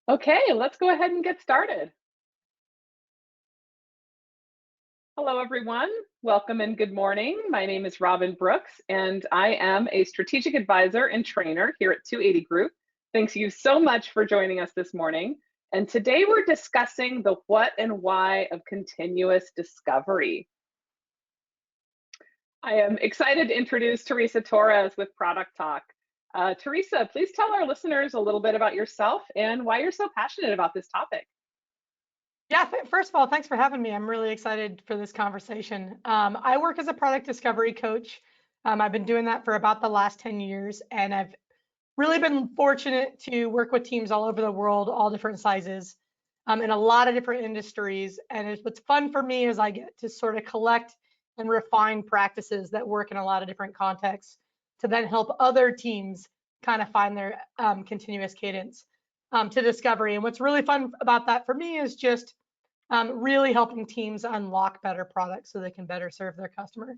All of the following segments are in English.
Okay, let's go ahead and get started. Hello, everyone. Welcome and good morning. My name is Robyn Brooks, and I am a strategic advisor and trainer here at 280 Group. Thanks you so much for joining us this morning. And today we're discussing the what and why of continuous discovery. I am excited to introduce Teresa Torres with Product Talk. Teresa, please tell our listeners a little bit about yourself and why you're so passionate about this topic. Yeah, first of all, thanks for having me. I'm really excited for this conversation. I work as a product discovery coach. I've been doing that for about the last 10 years, and I've really been fortunate to work with teams all over the world, all different sizes, in a lot of different industries. And what's fun for me is I get to sort of collect and refine practices that work in a lot of different contexts to then help other teams kind of find their continuous cadence to discovery. And what's really fun about that for me is just really helping teams unlock better products so they can better serve their customer.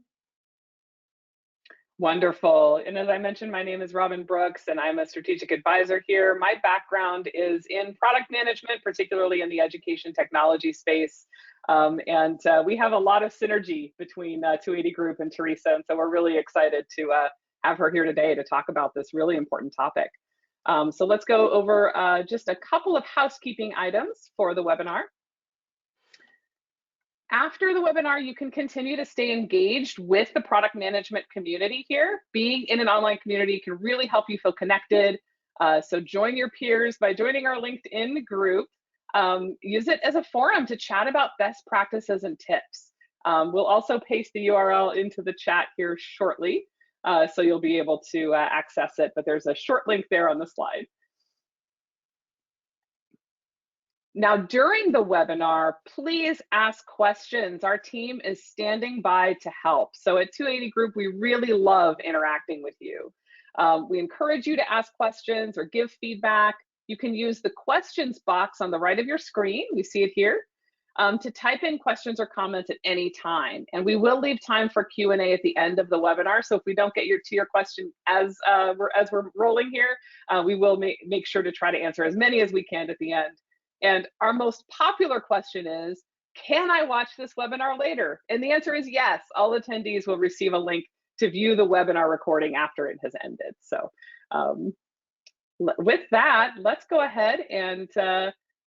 Wonderful. And as I mentioned, my name is Robyn Brooks, and I'm a strategic advisor here. My background is in product management, particularly in the education technology space. And we have a lot of synergy between 280 Group and Teresa. And so we're really excited to have her here today to talk about this really important topic. So let's go over just a couple of housekeeping items for the webinar. After the webinar, you can continue to stay engaged with the product management community here. Being in an online community can really help you feel connected. So join your peers by joining our LinkedIn group. Use it as a forum to chat about best practices and tips. We'll also paste the URL into the chat here shortly, so you'll be able to access it, but there's a short link there on the slide. Now, during the webinar, please ask questions. Our team is standing by to help. So at 280 Group, we really love interacting with you. We encourage you to ask questions or give feedback. You can use the questions box on the right of your screen, we see it here, to type in questions or comments at any time. And we will leave time for Q&A at the end of the webinar. So if we don't get to your question as we're rolling here, we will make sure to try to answer as many as we can at the end. And our most popular question is, can I watch this webinar later? And the answer is yes. All attendees will receive a link to view the webinar recording after it has ended. So with that, let's go ahead and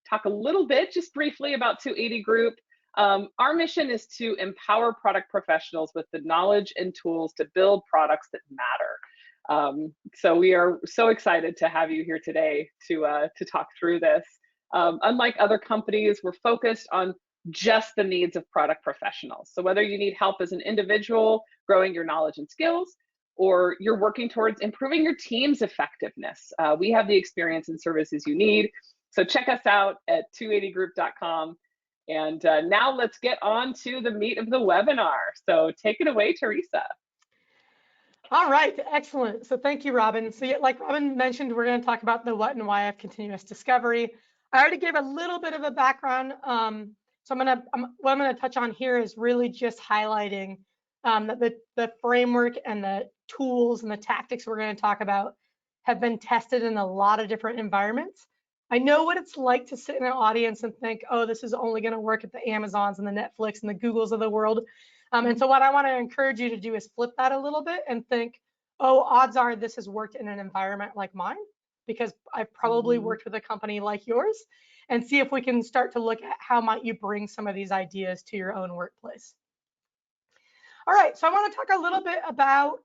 talk a little bit, just briefly, about 280 Group. Our mission is to empower product professionals with the knowledge and tools to build products that matter. So we are so excited to have you here today to talk through this. Unlike other companies, we're focused on just the needs of product professionals. So whether you need help as an individual, growing your knowledge and skills, or you're working towards improving your team's effectiveness, we have the experience and services you need. So check us out at 280group.com. And now let's get on to the meat of the webinar. So take it away, Teresa. All right, excellent. So thank you, Robyn. So like Robyn mentioned, we're going to talk about the what and why of continuous discovery. I already gave a little bit of a background. So what I'm gonna touch on here is really just highlighting that the framework and the tools and the tactics we're going to talk about have been tested in a lot of different environments. I know what it's like to sit in an audience and think, oh, this is only going to work at the Amazons and the Netflix and the Googles of the world. And so what I want to encourage you to do is flip that a little bit and think, oh, odds are this has worked in an environment like mine, because I've probably worked with a company like yours, and see if we can start to look at how might you bring some of these ideas to your own workplace. All right, so I want to talk a little bit about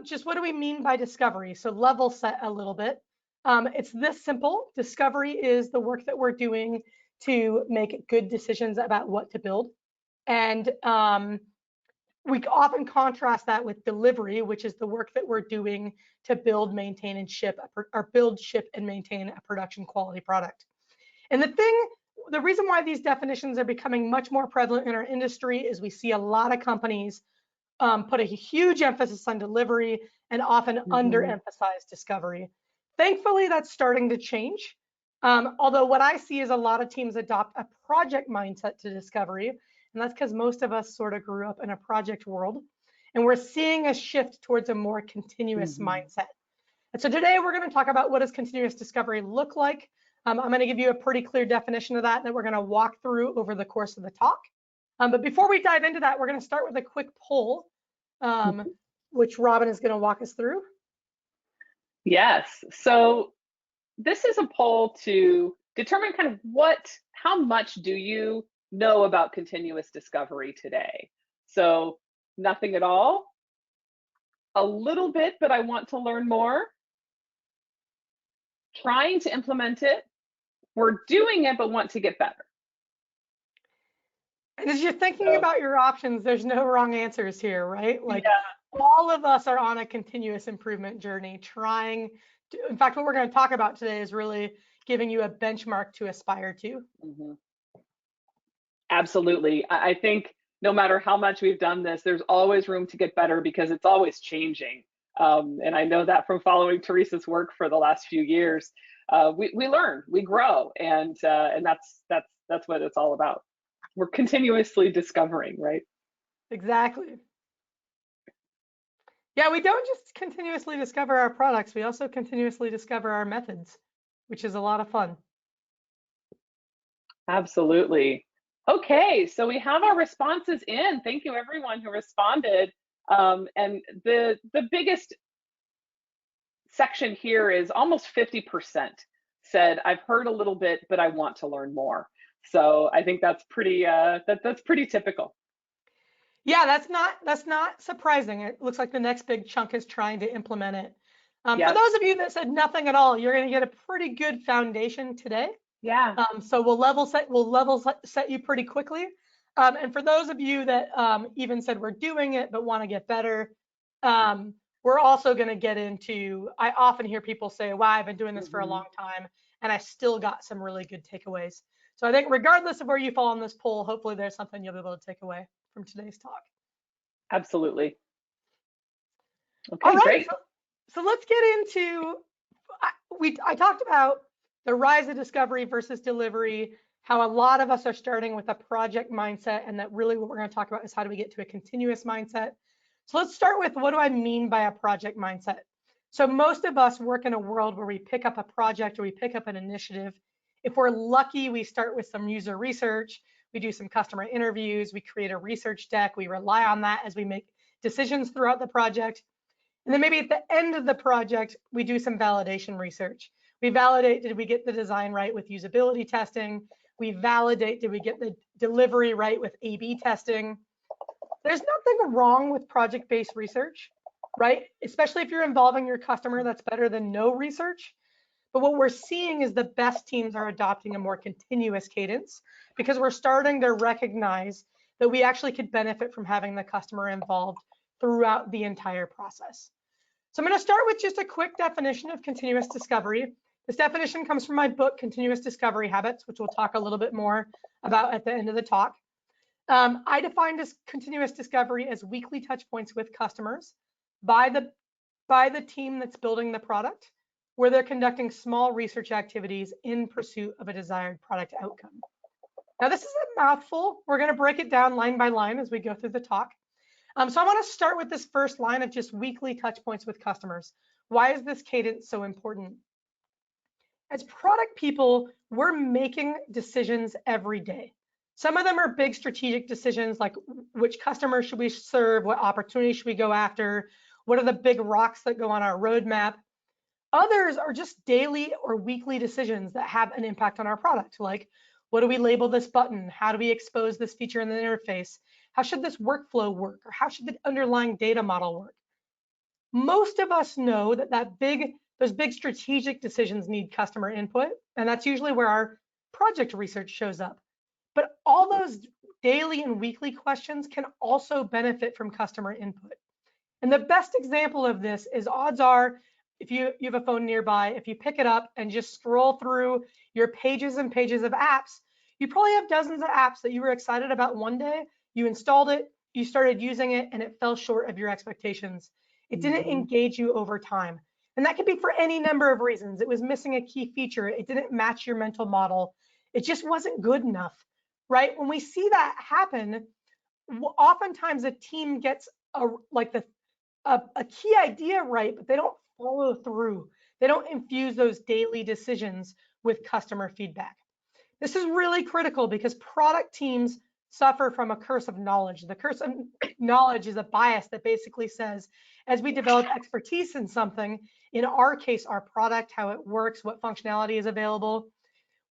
just what do we mean by discovery. So level set a little bit. It's this simple. Discovery is the work that we're doing to make good decisions about what to build. And we often contrast that with delivery, which is the work that we're doing to build, maintain, and ship, or build, ship, and maintain a production quality product. And the reason why these definitions are becoming much more prevalent in our industry is we see a lot of companies put a huge emphasis on delivery and often underemphasize discovery. Thankfully, that's starting to change. Although what I see is a lot of teams adopt a project mindset to discovery, and that's because most of us sort of grew up in a project world, and we're seeing a shift towards a more continuous mindset. And so today we're going to talk about what does continuous discovery look like, I'm going to give you a pretty clear definition of that we're going to walk through over the course of the talk. But before we dive into that, we're going to start with a quick poll, which Robyn is going to walk us through. Yes. So this is a poll to determine kind of how much do you know about continuous discovery today? So nothing at all, a little bit, but I want to learn more, trying to implement it, we're doing it, but want to get better. And as you're thinking about your options, there's no wrong answers here, right? Like all of us are on a continuous improvement journey, trying to, in fact, what we're going to talk about today is really giving you a benchmark to aspire to. Mm-hmm. Absolutely. I think no matter how much we've done this, there's always room to get better because it's always changing. And I know that from following Teresa's work for the last few years. We learn, we grow, and that's what it's all about. We're continuously discovering, right? Exactly. Yeah, we don't just continuously discover our products, we also continuously discover our methods, which is a lot of fun. Absolutely. Okay, so we have our responses in. Thank you everyone who responded. And the biggest section here is almost 50% said, I've heard a little bit, but I want to learn more. So I think that's pretty that's pretty typical. Yeah, that's not surprising. It looks like the next big chunk is trying to implement it. For those of you that said nothing at all, you're going to get a pretty good foundation today. Yeah. So we'll level set you pretty quickly. And for those of you that even said we're doing it but want to get better, we're also going to get into, I often hear people say, wow, I've been doing this for a long time and I still got some really good takeaways. So I think regardless of where you fall on this poll, hopefully there's something you'll be able to take away from today's talk. Absolutely. Okay, all right, great. So let's get into, I talked about the rise of discovery versus delivery, how a lot of us are starting with a project mindset, and that really what we're going to talk about is how do we get to a continuous mindset. So let's start with, what do I mean by a project mindset? So most of us work in a world where we pick up a project or we pick up an initiative. If we're lucky, we start with some user research, we do some customer interviews, we create a research deck, we rely on that as we make decisions throughout the project. And then maybe at the end of the project, we do some validation research. We validate, did we get the design right with usability testing? We validate, did we get the delivery right with A/B testing? There's nothing wrong with project-based research, right? Especially if you're involving your customer, that's better than no research. But what we're seeing is the best teams are adopting a more continuous cadence because we're starting to recognize that we actually could benefit from having the customer involved throughout the entire process. So I'm going to start with just a quick definition of continuous discovery. This definition comes from my book, Continuous Discovery Habits, which we'll talk a little bit more about at the end of the talk. I define this continuous discovery as weekly touch points with customers by the team that's building the product, where they're conducting small research activities in pursuit of a desired product outcome. Now, this is a mouthful. We're going to break it down line by line as we go through the talk. So I want to start with this first line of just weekly touch points with customers. Why is this cadence so important? As product people, we're making decisions every day. Some of them are big strategic decisions, like which customers should we serve, what opportunities should we go after, what are the big rocks that go on our roadmap. Others are just daily or weekly decisions that have an impact on our product, like what do we label this button? How do we expose this feature in the interface? How should this workflow work? Or how should the underlying data model work? Most of us know that those big strategic decisions need customer input, and that's usually where our project research shows up. But all those daily and weekly questions can also benefit from customer input. And the best example of this is, odds are, if you have a phone nearby, if you pick it up and just scroll through your pages and pages of apps, you probably have dozens of apps that you were excited about one day, you installed it, you started using it, and it fell short of your expectations. It didn't engage you over time. And that could be for any number of reasons. It was missing a key feature. It didn't match your mental model. It just wasn't good enough, right? When we see that happen, oftentimes a team gets a key idea right, but they don't follow through. They don't infuse those daily decisions with customer feedback. This is really critical because product teams suffer from a curse of knowledge. The curse of knowledge is a bias that basically says, as we develop expertise in something, in our case, our product, how it works, what functionality is available,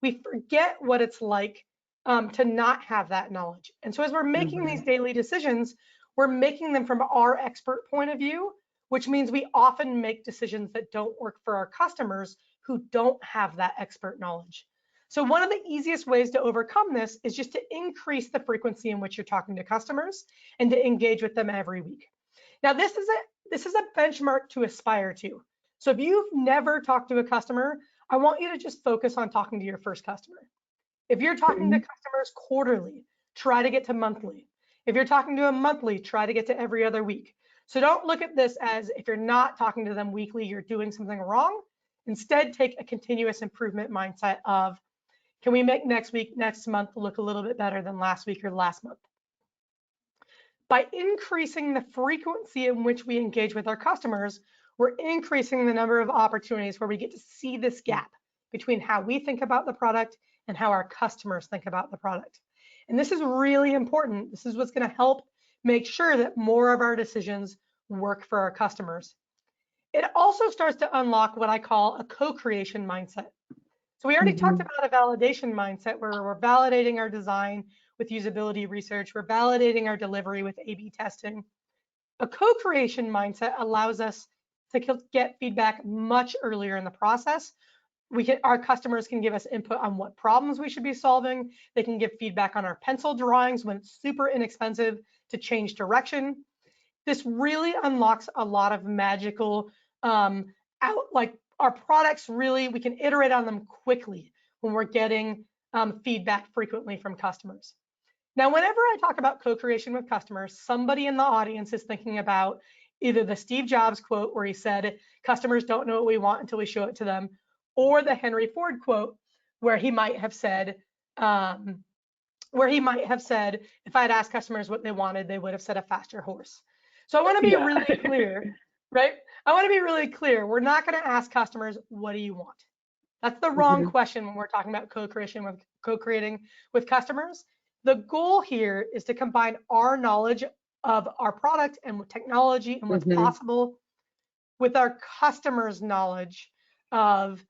we forget what it's like to not have that knowledge. And so as we're making these daily decisions, we're making them from our expert point of view, which means we often make decisions that don't work for our customers who don't have that expert knowledge. So one of the easiest ways to overcome this is just to increase the frequency in which you're talking to customers and to engage with them every week. Now, this is a benchmark to aspire to. So if you've never talked to a customer, I want you to just focus on talking to your first customer. If you're talking to customers quarterly, try to get to monthly. If you're talking to them monthly, try to get to every other week. So don't look at this as if you're not talking to them weekly, you're doing something wrong. Instead, take a continuous improvement mindset of, can we make next week, next month look a little bit better than last week or last month? By increasing the frequency in which we engage with our customers, we're increasing the number of opportunities where we get to see this gap between how we think about the product and how our customers think about the product. And this is really important. This is what's going to help make sure that more of our decisions work for our customers. It also starts to unlock what I call a co-creation mindset. So we already talked about a validation mindset where we're validating our design with usability research, we're validating our delivery with A/B testing. A co-creation mindset allows us to get feedback much earlier in the process. Our customers can give us input on what problems we should be solving. They can give feedback on our pencil drawings when it's super inexpensive to change direction. This really unlocks a lot of magical our products really, we can iterate on them quickly when we're getting feedback frequently from customers. Now, whenever I talk about co-creation with customers, somebody in the audience is thinking about either the Steve Jobs quote where he said, customers don't know what we want until we show it to them, or the Henry Ford quote where he might have said, if I had asked customers what they wanted, they would have said a faster horse. So I want to be really clear, right? I want to be really clear. We're not going to ask customers, what do you want? That's the wrong question when we're talking about co-creating with customers. The goal here is to combine our knowledge of our product and technology and what's possible with our customers' knowledge of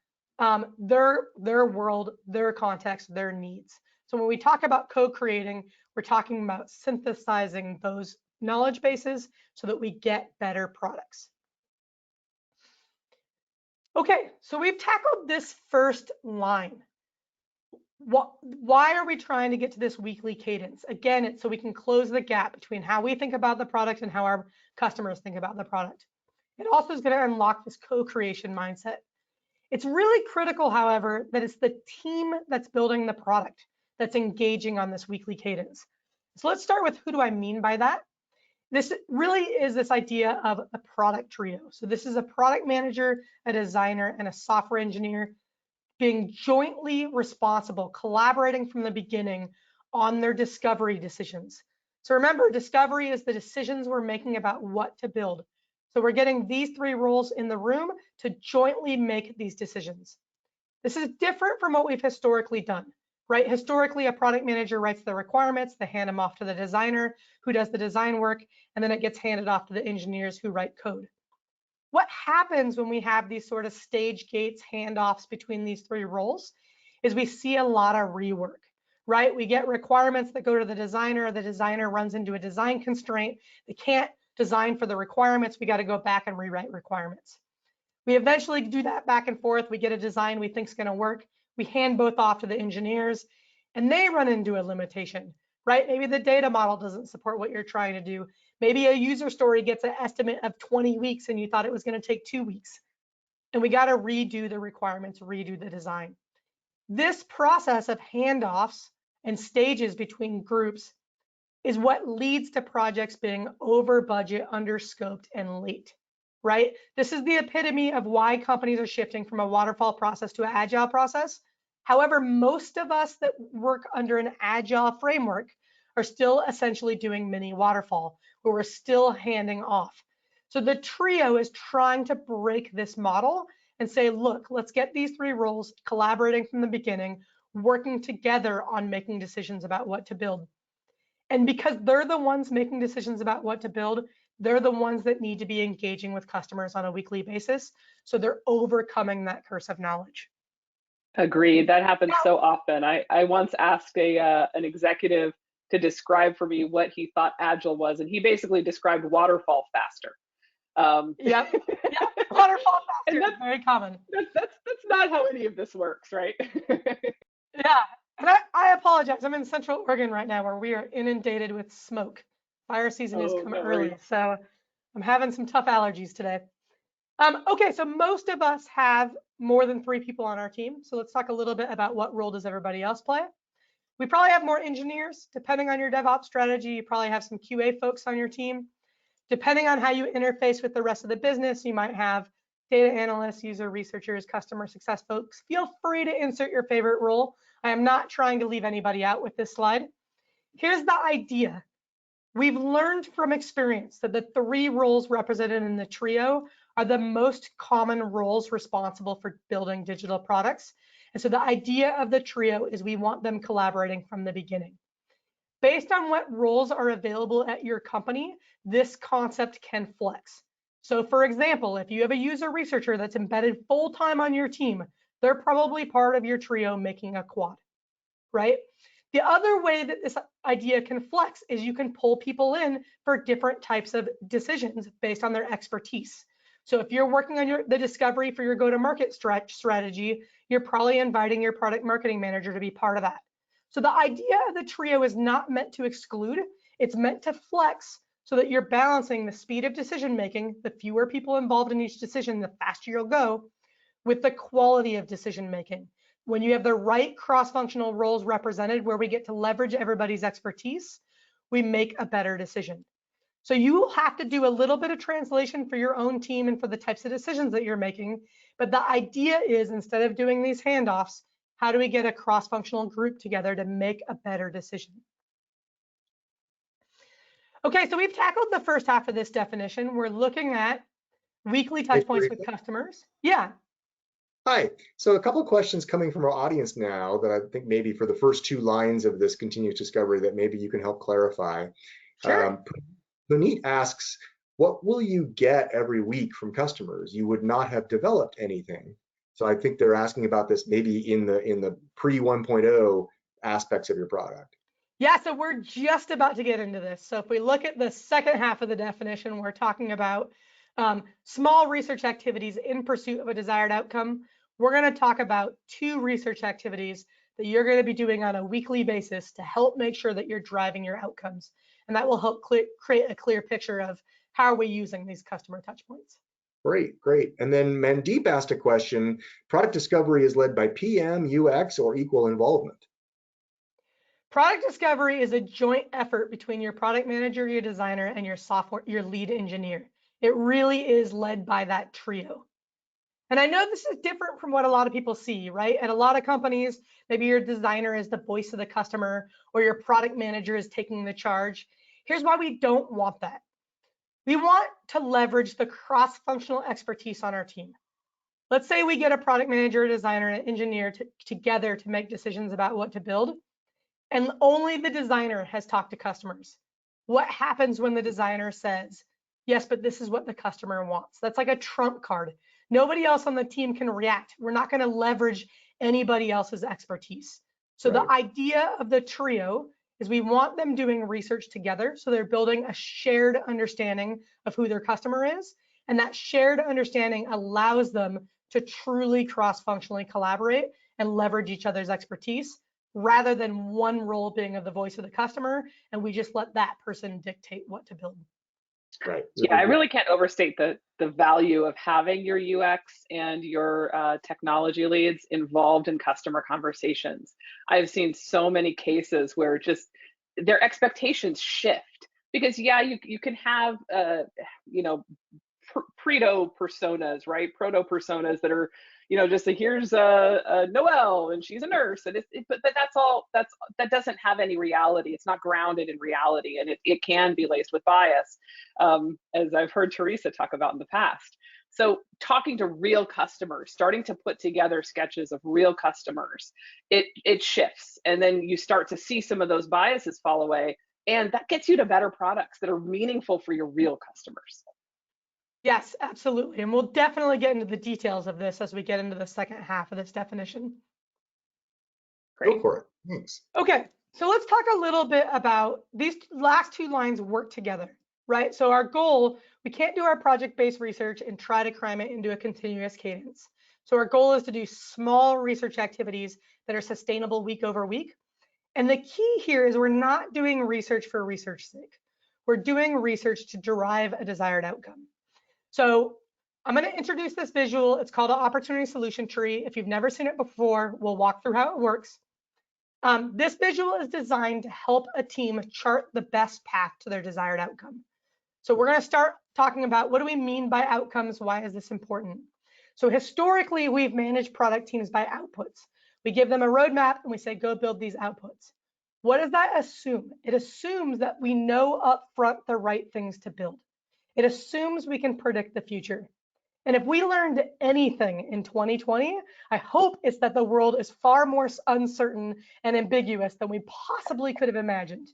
their world, their context, their needs. So when we talk about co-creating, we're talking about synthesizing those knowledge bases so that we get better products. Okay, so we've tackled this first line. Why are we trying to get to this weekly cadence? Again, it's so we can close the gap between how we think about the product and how our customers think about the product. It also is going to unlock this co-creation mindset. It's really critical, however, that it's the team that's building the product that's engaging on this weekly cadence. So let's start with who do I mean by that? This really is this idea of a product trio. So this is a product manager, a designer, and a software engineer being jointly responsible, collaborating from the beginning on their discovery decisions. So remember, discovery is the decisions we're making about what to build. So we're getting these three roles in the room to jointly make these decisions. This is different from what we've historically done, right? Historically, a product manager writes the requirements, they hand them off to the designer who does the design work, and then it gets handed off to the engineers who write code. What happens when we have these sort of stage gates handoffs between these three roles is we see a lot of rework, right? We get requirements that go to the designer runs into a design constraint. They can't design for the requirements. We got to go back and rewrite requirements. We eventually do that back and forth. We get a design we think is going to work. We hand both off to the engineers and they run into a limitation, right? Maybe the data model doesn't support what you're trying to do. Maybe a user story gets an estimate of 20 weeks and you thought it was going to take 2 weeks. And we got to redo the requirements, redo the design. This process of handoffs and stages between groups is what leads to projects being over budget, under scoped, and late, right? This is the epitome of why companies are shifting from a waterfall process to an agile process. However, most of us that work under an agile framework are still essentially doing mini waterfall, where we're still handing off. So the trio is trying to break this model and say, look, let's get these 3 roles collaborating from the beginning, working together on making decisions about what to build. And because they're the ones making decisions about what to build, they're the ones that need to be engaging with customers on a weekly basis. So they're overcoming that curse of knowledge. Agreed. That happens so often. I once asked an executive to describe for me what he thought Agile was, and he basically described waterfall faster. Yep. Waterfall faster. And that's very common. That's not how any of this works, right? Yeah. And I apologize. I'm in Central Oregon right now where we are inundated with smoke. Fire season has come early, so I'm having some tough allergies today. Okay, so most of us have more than 3 people on our team. So let's talk a little bit about what role does everybody else play. We probably have more engineers. Depending on your DevOps strategy, you probably have some QA folks on your team. Depending on how you interface with the rest of the business, you might have data analysts, user researchers, customer success folks. Feel free to insert your favorite role. I am not trying to leave anybody out with this slide. Here's the idea. We've learned from experience that the 3 roles represented in the trio are the most common roles responsible for building digital products. And so the idea of the trio is we want them collaborating from the beginning. Based on what roles are available at your company, this concept can flex. So for example, if you have a user researcher that's embedded full-time on your team, they're probably part of your trio making a quad, right? The other way that this idea can flex is you can pull people in for different types of decisions based on their expertise. So if you're working on the discovery for your go-to-market strategy, you're probably inviting your product marketing manager to be part of that. So the idea of the trio is not meant to exclude, it's meant to flex so that you're balancing the speed of decision-making, the fewer people involved in each decision, the faster you'll go, with the quality of decision-making. When you have the right cross-functional roles represented where we get to leverage everybody's expertise, we make a better decision. So you will have to do a little bit of translation for your own team and for the types of decisions that you're making. But the idea is, instead of doing these handoffs, how do we get a cross-functional group together to make a better decision? Okay, so we've tackled the first half of this definition. We're looking at weekly touch points with customers. Yeah. Hi. So a couple of questions coming from our audience now that I think maybe for the first 2 lines of this continuous discovery that maybe you can help clarify. Sure. Puneet asks, what will you get every week from customers? You would not have developed anything. So I think they're asking about this maybe in the pre 1.0 aspects of your product. Yeah, so we're just about to get into this. So if we look at the second half of the definition, we're talking about small research activities in pursuit of a desired outcome. We're going to talk about 2 research activities that you're going to be doing on a weekly basis to help make sure that you're driving your outcomes. And that will help create a clear picture of how are we using these customer touchpoints. Great, great. And then Mandeep asked a question, product discovery is led by PM, UX, or equal involvement? Product discovery is a joint effort between your product manager, your designer, and your lead engineer. It really is led by that trio. And I know this is different from what a lot of people see, right? At a lot of companies, maybe your designer is the voice of the customer or your product manager is taking the charge. Here's why we don't want that. We want to leverage the cross-functional expertise on our team. Let's say we get a product manager, a designer, and an engineer together to make decisions about what to build, and only the designer has talked to customers. What happens when the designer says, yes, but this is what the customer wants? That's like a trump card. Nobody else on the team can react. We're not going to leverage anybody else's expertise. So right. The idea of the trio is we want them doing research together. So they're building a shared understanding of who their customer is. And that shared understanding allows them to truly cross-functionally collaborate and leverage each other's expertise rather than one role being of the voice of the customer. And we just let that person dictate what to build. Right. Yeah, I really can't overstate the value of having your UX and your technology leads involved in customer conversations. I've seen so many cases where just their expectations shift because yeah, you can have proto personas, right? Proto personas that are just like, here's Noelle and she's a nurse, and but that doesn't have any reality. It's not grounded in reality, and it can be laced with bias, as I've heard Teresa talk about in the past. So talking to real customers, starting to put together sketches of real customers, it shifts. And then you start to see some of those biases fall away. And that gets you to better products that are meaningful for your real customers. Yes, absolutely. And we'll definitely get into the details of this as we get into the second half of this definition. Go for it. Thanks. Okay, so let's talk a little bit about these last two lines work together, right? So our goal, we can't do our project-based research and try to cram it into a continuous cadence. So our goal is to do small research activities that are sustainable week over week. And the key here is we're not doing research for research's sake. We're doing research to derive a desired outcome. So I'm going to introduce this visual. It's called an opportunity solution tree. If you've never seen it before, we'll walk through how it works. This visual is designed to help a team chart the best path to their desired outcome. So we're going to start talking about what do we mean by outcomes? Why is this important? So historically, we've managed product teams by outputs. We give them a roadmap and we say, go build these outputs. What does that assume? It assumes that we know upfront the right things to build. It assumes we can predict the future. And if we learned anything in 2020, I hope it's that the world is far more uncertain and ambiguous than we possibly could have imagined.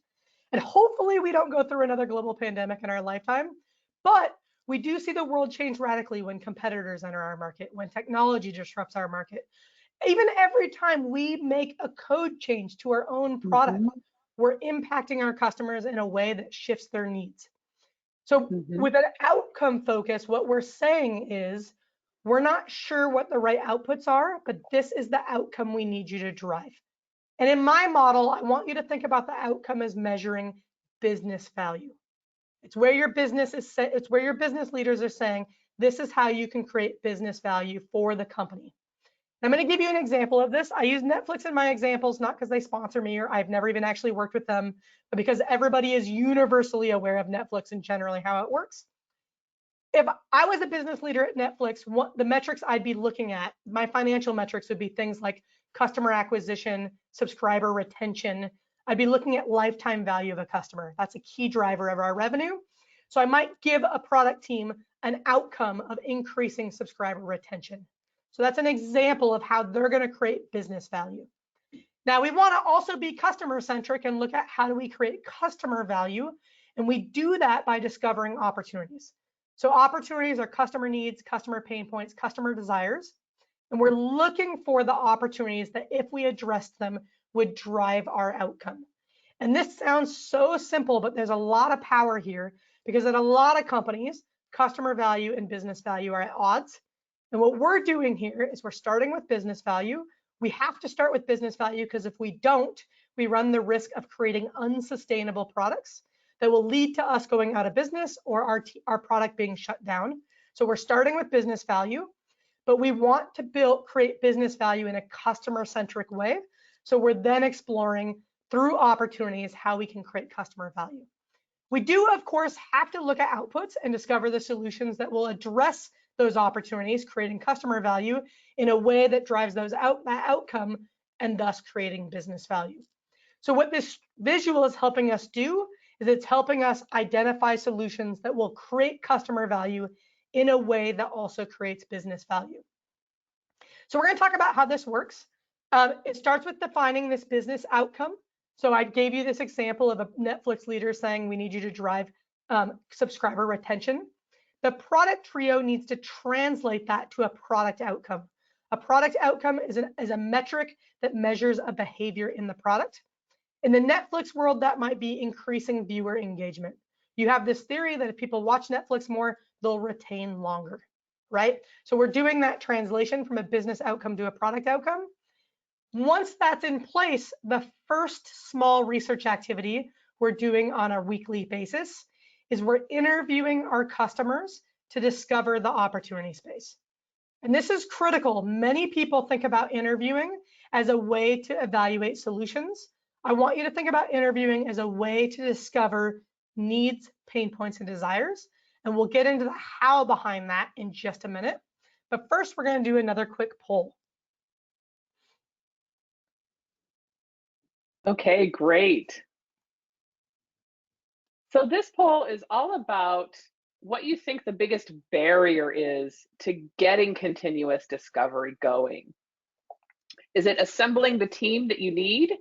And hopefully we don't go through another global pandemic in our lifetime, but we do see the world change radically when competitors enter our market, when technology disrupts our market. Even every time we make a code change to our own product, we're impacting our customers in a way that shifts their needs. So with an outcome focus, what we're saying is we're not sure what the right outputs are, but this is the outcome we need you to drive. And in my model, I want you to think about the outcome as measuring business value. It's where your business is set, it's where your business leaders are saying, this is how you can create business value for the company. I'm going to give you an example of this. I use Netflix in my examples, not because they sponsor me or I've never even actually worked with them, but because everybody is universally aware of Netflix and generally how it works. If I was a business leader at Netflix, the metrics I'd be looking at, my financial metrics would be things like customer acquisition, subscriber retention. I'd be looking at lifetime value of a customer. That's a key driver of our revenue. So I might give a product team an outcome of increasing subscriber retention. So that's an example of how they're going to create business value. Now we want to also be customer centric and look at how do we create customer value. And we do that by discovering opportunities. So opportunities are customer needs, customer pain points, customer desires. And we're looking for the opportunities that if we addressed them would drive our outcome. And this sounds so simple, but there's a lot of power here because at a lot of companies, customer value and business value are at odds. And what we're doing here is we're starting with business value. We have to start with business value because if we don't, we run the risk of creating unsustainable products that will lead to us going out of business or our product being shut down. So we're starting with business value, but we want to create business value in a customer-centric way. So we're then exploring through opportunities how we can create customer value. We do, of course, have to look at outputs and discover the solutions that will address those opportunities, creating customer value in a way that drives that outcome and thus creating business value. So what this visual is helping us do is it's helping us identify solutions that will create customer value in a way that also creates business value. So we're going to talk about how this works. It starts with defining this business outcome. So I gave you this example of a Netflix leader saying we need you to drive subscriber retention. The product trio needs to translate that to a product outcome. A product outcome is a metric that measures a behavior in the product. In the Netflix world, that might be increasing viewer engagement. You have this theory that if people watch Netflix more, they'll retain longer, right? So we're doing that translation from a business outcome to a product outcome. Once that's in place, the first small research activity we're doing on a weekly basis is we're interviewing our customers to discover the opportunity space. And this is critical. Many people think about interviewing as a way to evaluate solutions. I want you to think about interviewing as a way to discover needs, pain points, and desires. And we'll get into the how behind that in just a minute. But first, we're going to do another quick poll. Okay, great. So this poll is all about what you think the biggest barrier is to getting continuous discovery going. Is it assembling the team that you need?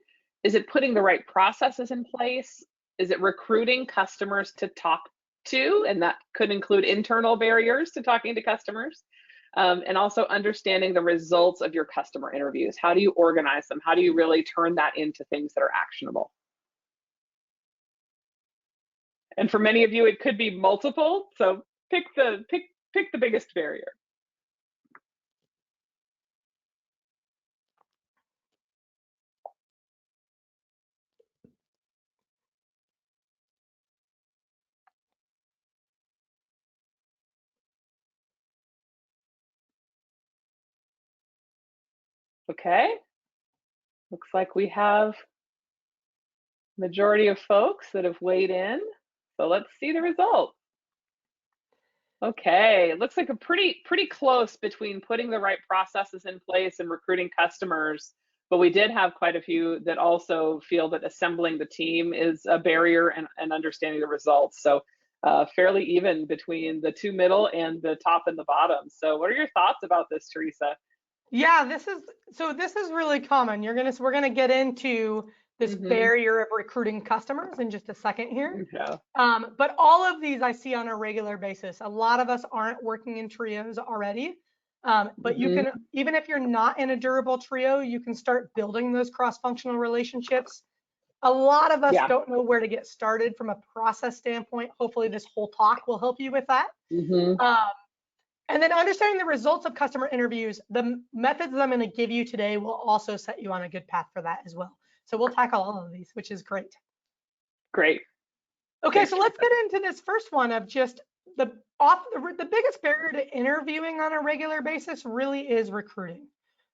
Is it putting the right processes in place? Is it recruiting customers to talk to? And that could include internal barriers to talking to customers. And also understanding the results of your customer interviews. How do you organize them? How do you really turn that into things that are actionable? And for many of you, it could be multiple. So pick the biggest barrier. Okay, looks like we have majority of folks that have weighed in. So let's see the results. Okay, it looks like a pretty close between putting the right processes in place and recruiting customers, but we did have quite a few that also feel that assembling the team is a barrier and understanding the results. So fairly even between the two middle and the top and the bottom. So what are your thoughts about this, Teresa? Yeah, this is really common. We're gonna get into this barrier of recruiting customers in just a second here. Yeah. But all of these I see on a regular basis. A lot of us aren't working in trios already, but you can, even if you're not in a durable trio, you can start building those cross-functional relationships. A lot of us don't know where to get started from a process standpoint. Hopefully this whole talk will help you with that. And then understanding the results of customer interviews, the methods that I'm going to give you today will also set you on a good path for that as well. So we'll tackle all of these, which is great. Great. Okay, so let's get into this first one of just the biggest barrier to interviewing on a regular basis really is recruiting,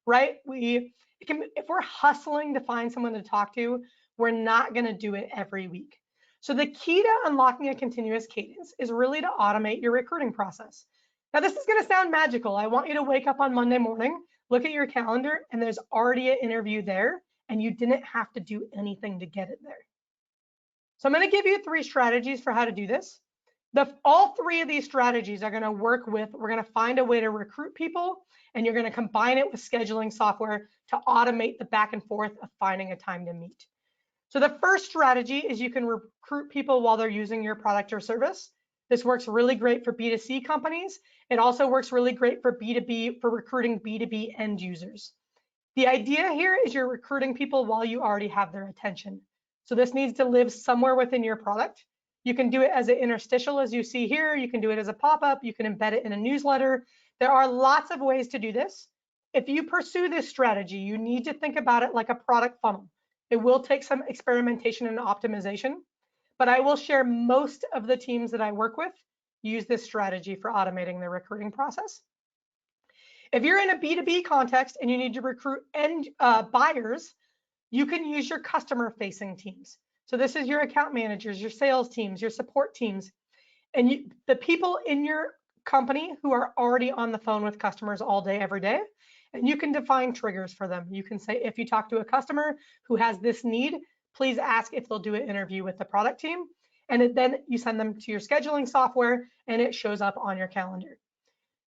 right? If we're hustling to find someone to talk to, we're not going to do it every week. So the key to unlocking a continuous cadence is really to automate your recruiting process. Now, this is going to sound magical. I want you to wake up on Monday morning, look at your calendar, and there's already an interview there, and you didn't have to do anything to get it there. So I'm going to give you 3 strategies for how to do this. All 3 of these strategies are going to work with, we're going to find a way to recruit people, and you're going to combine it with scheduling software to automate the back and forth of finding a time to meet. So the first strategy is you can recruit people while they're using your product or service. This works really great for B2C companies. It also works really great for B2B, for recruiting B2B end users. The idea here is you're recruiting people while you already have their attention. So this needs to live somewhere within your product. You can do it as an interstitial, as you see here. You can do it as a pop-up. You can embed it in a newsletter. There are lots of ways to do this. If you pursue this strategy, you need to think about it like a product funnel. It will take some experimentation and optimization, but I will share most of the teams that I work with use this strategy for automating their recruiting process. If you're in a B2B context and you need to recruit end buyers, you can use your customer-facing teams. So this is your account managers, your sales teams, your support teams, and the people in your company who are already on the phone with customers all day, every day. And you can define triggers for them. You can say, if you talk to a customer who has this need, please ask if they'll do an interview with the product team. And then you send them to your scheduling software and it shows up on your calendar.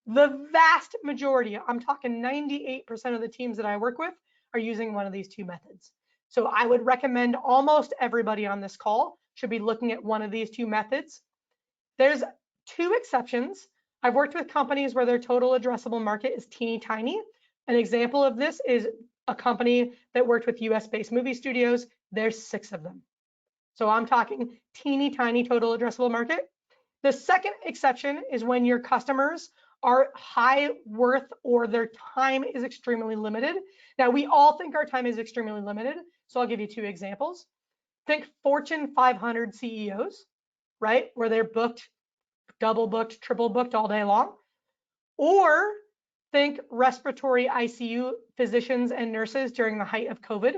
The vast majority, I'm talking 98% of the teams that I work with are using one of these 2 methods. So I would recommend almost everybody on this call should be looking at one of these 2 methods. There's 2 exceptions. I've worked with companies where their total addressable market is teeny tiny. An example of this is a company that worked with US-based movie studios. There's 6 of them. So I'm talking teeny tiny total addressable market. The second exception is when your customers are high worth or their time is extremely limited. Now, we all think our time is extremely limited, so I'll give you 2 examples. Think Fortune 500 CEOs, right? Where they're booked, double booked, triple booked all day long. Or think respiratory ICU physicians and nurses during the height of COVID.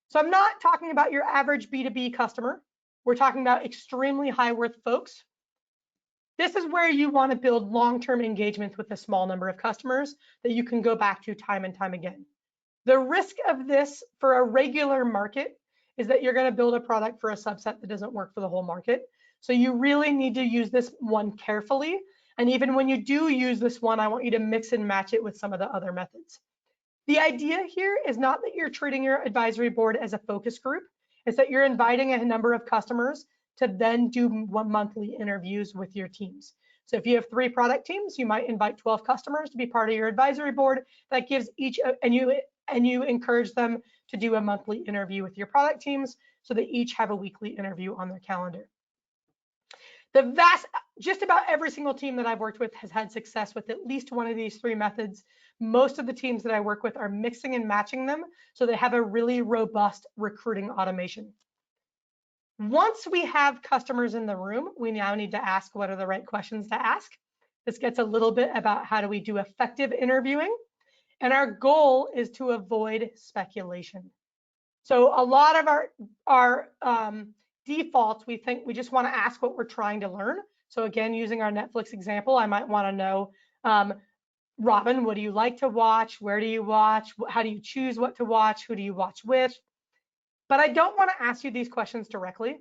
So I'm not talking about your average B2B customer. We're talking about extremely high worth folks. This is where you want to build long-term engagements with a small number of customers that you can go back to time and time again. The risk of this for a regular market is that you're going to build a product for a subset that doesn't work for the whole market. So you really need to use this one carefully. And even when you do use this one, I want you to mix and match it with some of the other methods. The idea here is not that you're treating your advisory board as a focus group. It's that you're inviting a number of customers to then do monthly interviews with your teams. So if you have 3 product teams, you might invite 12 customers to be part of your advisory board. That gives each, and you encourage them to do a monthly interview with your product teams so they each have a weekly interview on their calendar. Just about every single team that I've worked with has had success with at least one of these 3 methods. Most of the teams that I work with are mixing and matching them so they have a really robust recruiting automation. Once we have customers in the room, we now need to ask what are the right questions to ask. This gets a little bit about how do we do effective interviewing. And our goal is to avoid speculation. So a lot of our defaults, we think we just want to ask what we're trying to learn. So again, using our Netflix example, I might want to know, Robyn, what do you like to watch? Where do you watch? How do you choose what to watch? Who do you watch with? But I don't want to ask you these questions directly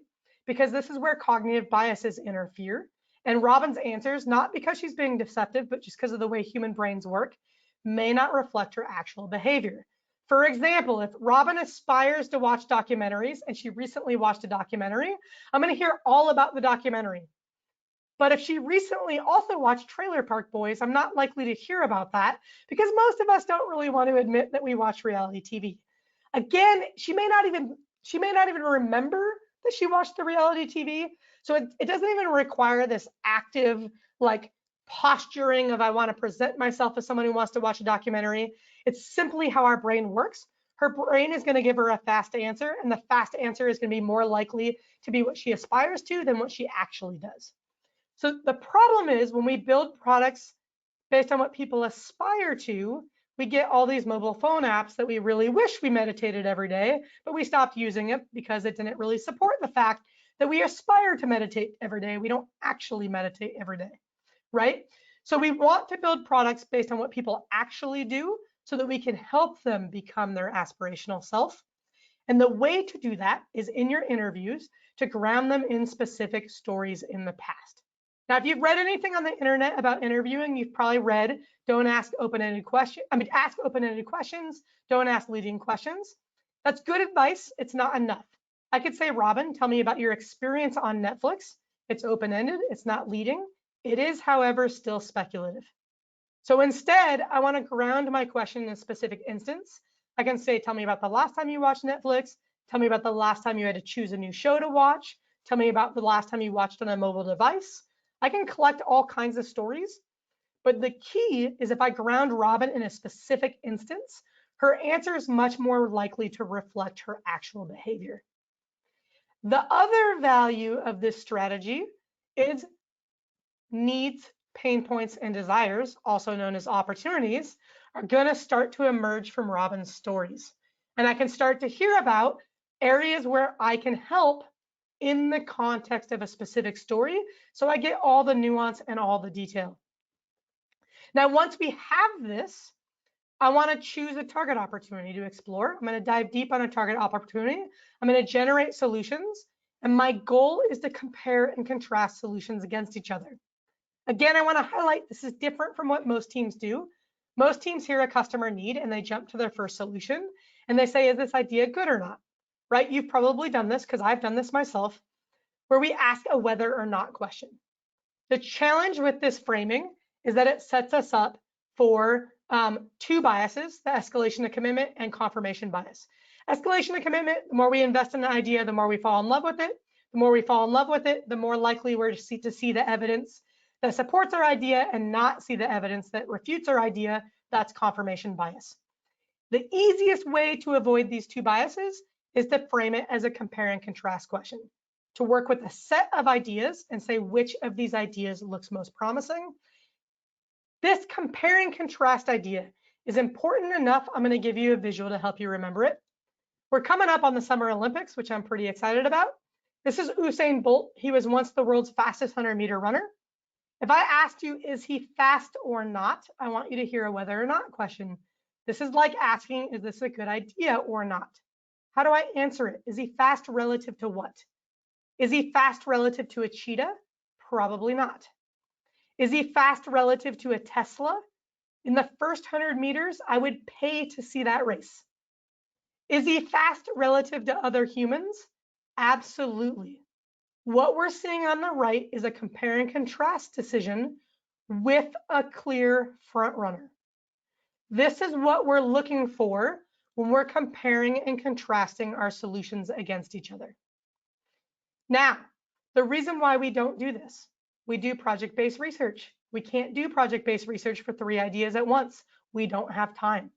because this is where cognitive biases interfere. And Robyn's answers, not because she's being deceptive, but just because of the way human brains work, may not reflect her actual behavior. For example, if Robyn aspires to watch documentaries and she recently watched a documentary, I'm going to hear all about the documentary. But if she recently also watched Trailer Park Boys, I'm not likely to hear about that because most of us don't really want to admit that we watch reality TV. Again, she may not even remember that she watched the reality TV. So it doesn't even require this active like posturing of I want to present myself as someone who wants to watch a documentary. It's simply how our brain works. Her brain is going to give her a fast answer, and the fast answer is going to be more likely to be what she aspires to than what she actually does. So the problem is when we build products based on what people aspire to, we get all these mobile phone apps that we really wish we meditated every day, but we stopped using it because it didn't really support the fact that we aspire to meditate every day. We don't actually meditate every day, right? So we want to build products based on what people actually do so that we can help them become their aspirational self. And the way to do that is in your interviews to ground them in specific stories in the past. Now, if you've read anything on the internet about interviewing, you've probably read, don't ask open-ended questions. Ask open-ended questions, don't ask leading questions. That's good advice. It's not enough. I could say, Robyn, tell me about your experience on Netflix. It's open-ended. It's not leading. It is, however, still speculative. So instead, I want to ground my question in a specific instance. I can say, tell me about the last time you watched Netflix. Tell me about the last time you had to choose a new show to watch. Tell me about the last time you watched on a mobile device. I can collect all kinds of stories, but the key is if I ground Robyn in a specific instance, her answer is much more likely to reflect her actual behavior. The other value of this strategy is needs, pain points, and desires, also known as opportunities, are going to start to emerge from Robyn's stories. And I can start to hear about areas where I can help in the context of a specific story, so I get all the nuance and all the detail. Now, once we have this, I want to choose a target opportunity to explore. I'm going to dive deep on a target opportunity. I'm going to generate solutions, and my goal is to compare and contrast solutions against each other. Again, I want to highlight this is different from what most teams do. Most teams hear a customer need and they jump to their first solution and they say, is this idea good or not? Right? You've probably done this because I've done this myself, where we ask a whether or not question. The challenge with this framing is that it sets us up for 2 biases, the escalation of commitment and confirmation bias. Escalation of commitment, the more we invest in an idea, the more we fall in love with it. The more we fall in love with it, the more likely we're to see the evidence that supports our idea and not see the evidence that refutes our idea. That's confirmation bias. The easiest way to avoid these 2 biases is to frame it as a compare and contrast question, to work with a set of ideas and say which of these ideas looks most promising. This compare and contrast idea is important enough. I'm going to give you a visual to help you remember it. We're coming up on the Summer Olympics, which I'm pretty excited about. This is Usain Bolt. He was once the world's fastest 100-meter runner. If I asked you, is he fast or not? I want you to hear a whether or not question. This is like asking, is this a good idea or not? How do I answer it? Is he fast relative to what? Is he fast relative to a cheetah? Probably not. Is he fast relative to a Tesla? In the first 100 meters, I would pay to see that race. Is he fast relative to other humans? Absolutely. What we're seeing on the right is a compare and contrast decision with a clear front runner. This is what we're looking for when we're comparing and contrasting our solutions against each other. Now, the reason why we don't do this, we do project-based research. We can't do project-based research for 3 ideas at once. We don't have time.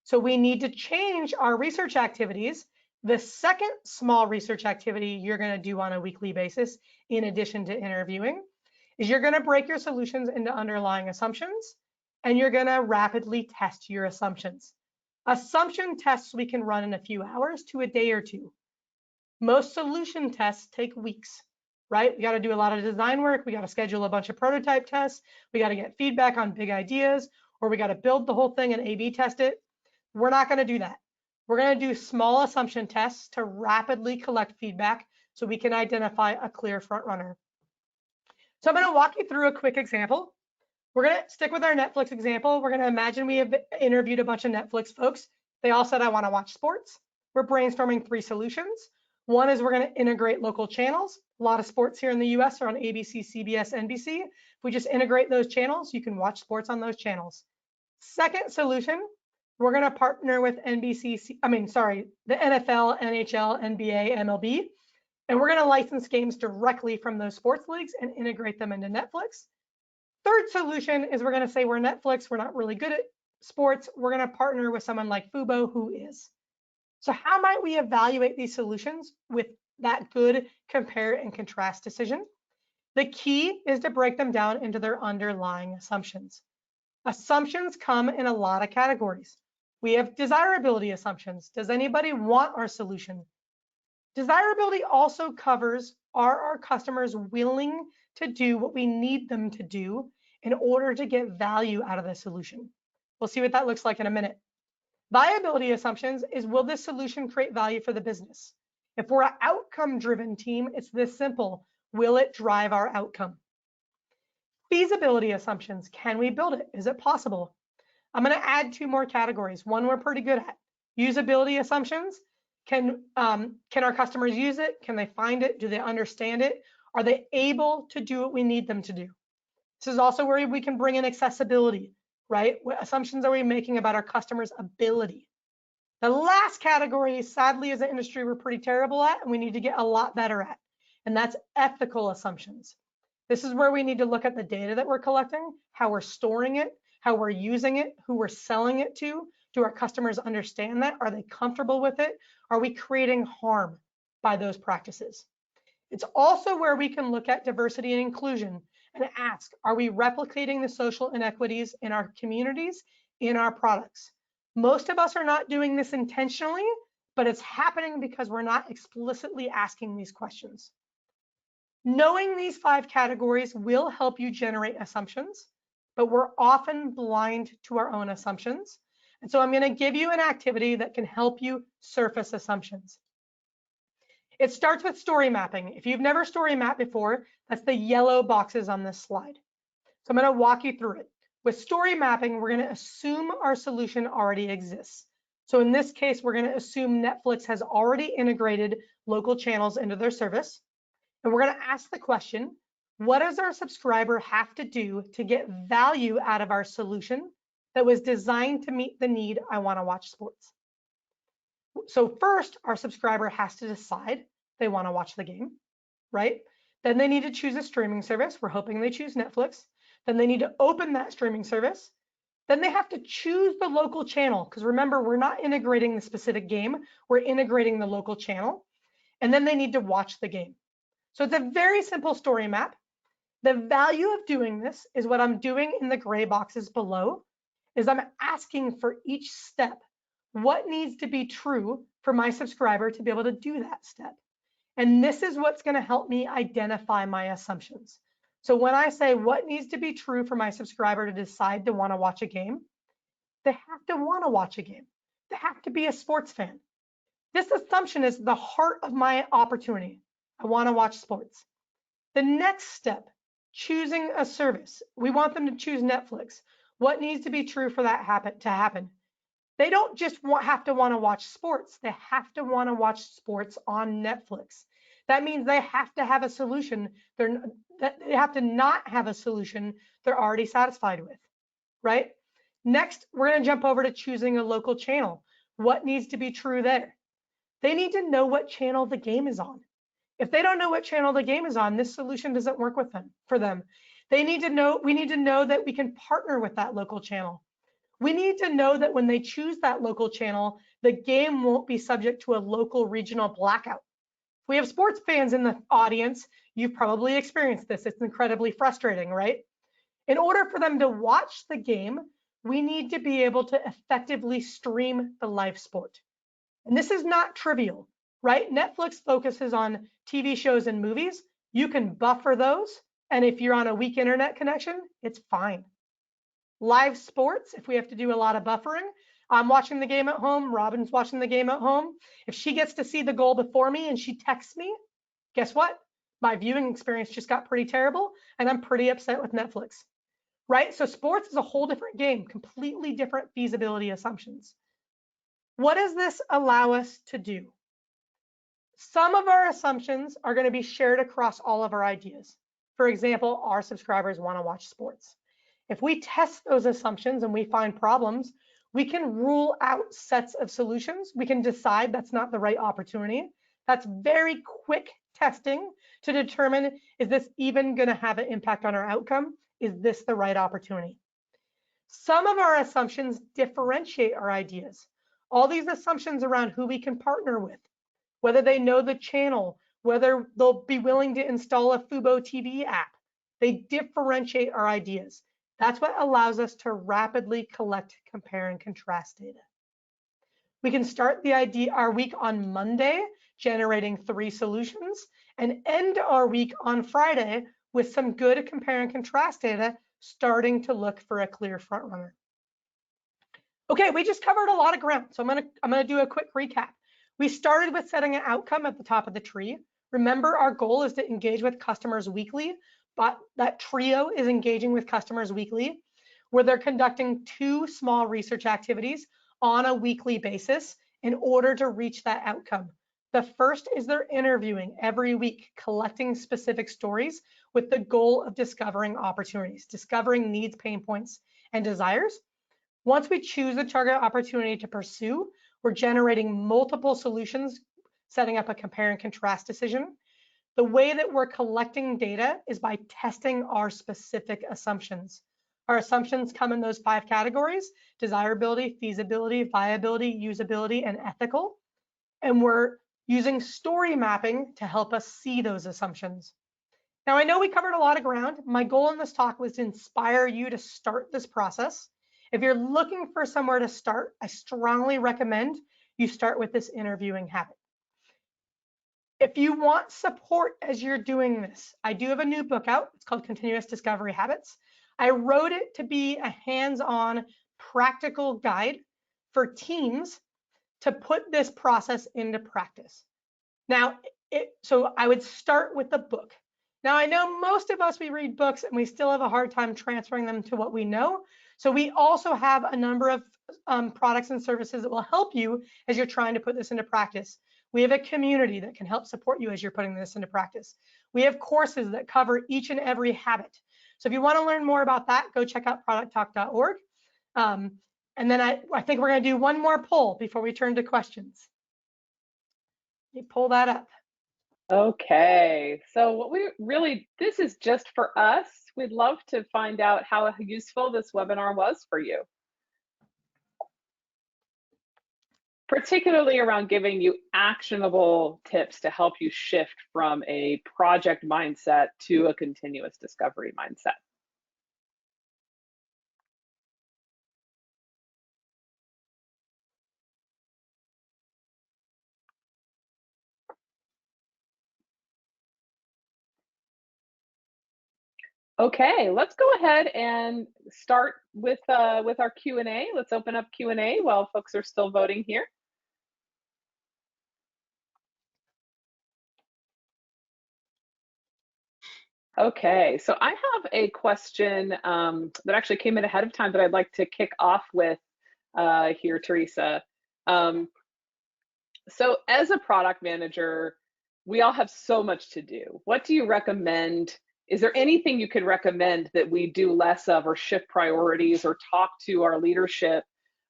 So we need to change our research activities. The second small research activity you're going to do on a weekly basis, in addition to interviewing, is you're going to break your solutions into underlying assumptions, and you're going to rapidly test your assumptions. Assumption tests we can run in a few hours to a day or two. Most solution tests take weeks, right? We got to do a lot of design work. We got to schedule a bunch of prototype tests. We got to get feedback on big ideas, or we got to build the whole thing and A/B test it. We're not going to do that. We're going to do small assumption tests to rapidly collect feedback so we can identify a clear front runner. So I'm going to walk you through a quick example. We're going to stick with our Netflix example. We're going to imagine we have interviewed a bunch of Netflix folks. They all said, I want to watch sports. We're brainstorming 3 solutions. One is we're going to integrate local channels. A lot of sports here in the US are on ABC, CBS, NBC. If we just integrate those channels, you can watch sports on those channels. Second solution, we're going to partner with the NFL, NHL, NBA, MLB, and we're going to license games directly from those sports leagues and integrate them into Netflix. Third solution is we're going to say we're Netflix, we're not really good at sports, we're going to partner with someone like Fubo who is. So how might we evaluate these solutions with that good compare and contrast decision? The key is to break them down into their underlying assumptions. Assumptions come in a lot of categories. We have desirability assumptions. Does anybody want our solution? Desirability also covers, are our customers willing to do what we need them to do in order to get value out of the solution? We'll see what that looks like in a minute. Viability assumptions is, will this solution create value for the business? If we're an outcome-driven team, it's this simple. Will it drive our outcome? Feasibility assumptions. Can we build it? Is it possible? I'm going to add 2 more categories. One we're pretty good at. Usability assumptions. Can our customers use it? Can they find it? Do they understand it? Are they able to do what we need them to do? This is also where we can bring in accessibility, right? What assumptions are we making about our customers' ability? The last category, sadly, as an industry, we're pretty terrible at, and we need to get a lot better at, and that's ethical assumptions. This is where we need to look at the data that we're collecting, how we're storing it, how we're using it, who we're selling it to. Do our customers understand that? Are they comfortable with it? Are we creating harm by those practices? It's also where we can look at diversity and inclusion and ask, are we replicating the social inequities in our communities, in our products? Most of us are not doing this intentionally, but it's happening because we're not explicitly asking these questions. Knowing these 5 categories will help you generate assumptions, but we're often blind to our own assumptions. And so I'm going to give you an activity that can help you surface assumptions. It starts with story mapping. If you've never story mapped before, that's the yellow boxes on this slide. So I'm going to walk you through it. With story mapping, we're going to assume our solution already exists. So in this case, we're going to assume Netflix has already integrated local channels into their service. And we're going to ask the question, what does our subscriber have to do to get value out of our solution that was designed to meet the need, I want to watch sports? So first, our subscriber has to decide they want to watch the game, right? Then they need to choose a streaming service. We're hoping they choose Netflix. Then they need to open that streaming service. Then they have to choose the local channel, because remember, we're not integrating the specific game, we're integrating the local channel. And then they need to watch the game. So it's a very simple story map. The value of doing this is what I'm doing in the gray boxes below, is I'm asking for each step, what needs to be true for my subscriber to be able to do that step. And this is what's going to help me identify my assumptions. So when I say what needs to be true for my subscriber to decide to want to watch a game, they have to want to watch a game. They have to be a sports fan. This assumption is the heart of my opportunity. I want to watch sports. The next step, choosing a service. We want them to choose Netflix. What needs to be true for that to happen? They don't just have to want to watch sports. They have to want to watch sports on Netflix. That means they have to have a solution. They have to not have a solution they're already satisfied with, right? Next, we're going to jump over to choosing a local channel. What needs to be true there? They need to know what channel the game is on. If they don't know what channel the game is on, this solution doesn't work for them. They need to know, we need to know that we can partner with that local channel. We need to know that when they choose that local channel, the game won't be subject to a local regional blackout. If we have sports fans in the audience, you've probably experienced this. It's incredibly frustrating, right? In order for them to watch the game, we need to be able to effectively stream the live sport. And this is not trivial, right? Netflix focuses on TV shows and movies. You can buffer those. And if you're on a weak internet connection, it's fine. Live sports, if we have to do a lot of buffering, I'm watching the game at home, Robyn's watching the game at home. If she gets to see the goal before me and she texts me, guess what? My viewing experience just got pretty terrible and I'm pretty upset with Netflix, right? So sports is a whole different game, completely different feasibility assumptions. What does this allow us to do? Some of our assumptions are going to be shared across all of our ideas. For example, our subscribers want to watch sports. If we test those assumptions and we find problems, we can rule out sets of solutions. We can decide that's not the right opportunity. That's very quick testing to determine, is this even going to have an impact on our outcome? Is this the right opportunity? Some of our assumptions differentiate our ideas. All these assumptions around who we can partner with, whether they know the channel, whether they'll be willing to install a Fubo TV app, they differentiate our ideas. That's what allows us to rapidly collect, compare, and contrast data. We can start our week on Monday, generating 3 solutions, and end our week on Friday with some good compare and contrast data, starting to look for a clear front runner. Okay, we just covered a lot of ground, so I'm gonna do a quick recap. We started with setting an outcome at the top of the tree. Remember, our goal is to engage with customers weekly, but that trio is engaging with customers weekly, where they're conducting 2 small research activities on a weekly basis in order to reach that outcome. The first is they're interviewing every week, collecting specific stories with the goal of discovering opportunities, discovering needs, pain points, and desires. Once we choose a target opportunity to pursue, we're generating multiple solutions, setting up a compare and contrast decision. The way that we're collecting data is by testing our specific assumptions. Our assumptions come in those 5 categories: desirability, feasibility, viability, usability, and ethical. And we're using story mapping to help us see those assumptions. Now, I know we covered a lot of ground. My goal in this talk was to inspire you to start this process. If you're looking for somewhere to start, I strongly recommend you start with this interviewing habit. If you want support as you're doing this, I do have a new book out. It's called Continuous Discovery Habits. I wrote it to be a hands-on, practical guide for teams to put this process into practice. Now, so I would start with the book. Now, I know most of us, we read books and we still have a hard time transferring them to what we know. So we also have a number of products and services that will help you as you're trying to put this into practice. We have a community that can help support you as you're putting this into practice. We have courses that cover each and every habit. So if you want to learn more about that, go check out producttalk.org. And then I think we're going to do one more poll before we turn to questions. Let me pull that up. Okay, so what this is just for us. We'd love to find out how useful this webinar was for you, particularly around giving you actionable tips to help you shift from a project mindset to a continuous discovery mindset. Okay, let's go ahead and start with our Q&A. Let's open up Q&A while folks are still voting here. Okay, so I have a question that actually came in ahead of time that I'd like to kick off with here, Teresa. Um, so as a product manager, we all have so much to do. What do you recommend? Is there anything you could recommend that we do less of, or shift priorities, or talk to our leadership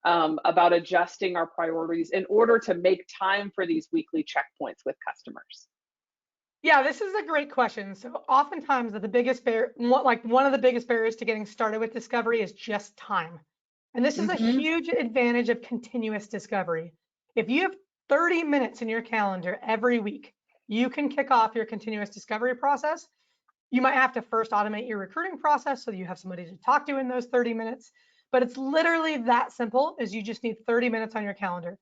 about adjusting our priorities in order to make time for these weekly checkpoints with customers? Yeah, this is a great question. So oftentimes the biggest barrier, one of the biggest barriers to getting started with discovery is just time. And this is a Mm-hmm. huge advantage of continuous discovery. If you have 30 minutes in your calendar every week, you can kick off your continuous discovery process. You might have to first automate your recruiting process so you have somebody to talk to in those 30 minutes, but it's literally that simple as you just need 30 minutes on your calendar.